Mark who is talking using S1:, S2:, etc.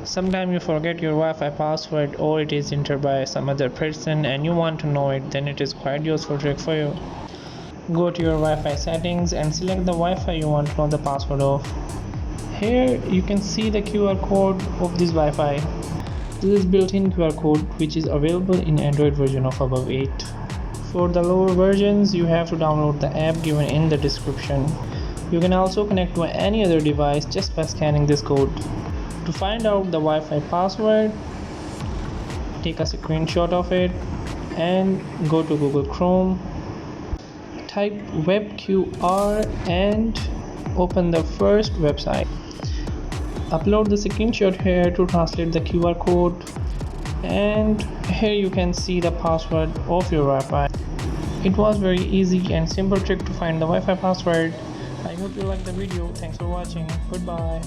S1: Sometimes you forget your Wi-Fi password or it is entered by some other person and you want to know it, then it is quite useful trick for you. Go to your Wi-Fi settings and select the Wi-Fi you want to know the password of. Here you can see the QR code of this Wi-Fi. This is built-in QR code which is available in Android version of above 8. For the lower versions, you have to download the app given in the description. You can also connect to any other device just by scanning this code. To find out the Wi-Fi password, take a screenshot of it and go to Google Chrome. Type WebQR and open the first website. Upload the screenshot here to translate the QR code, and here you can see the password of your Wi-Fi. It was very easy and simple trick to find the Wi-Fi password. I hope you liked the video. Thanks for watching. Goodbye.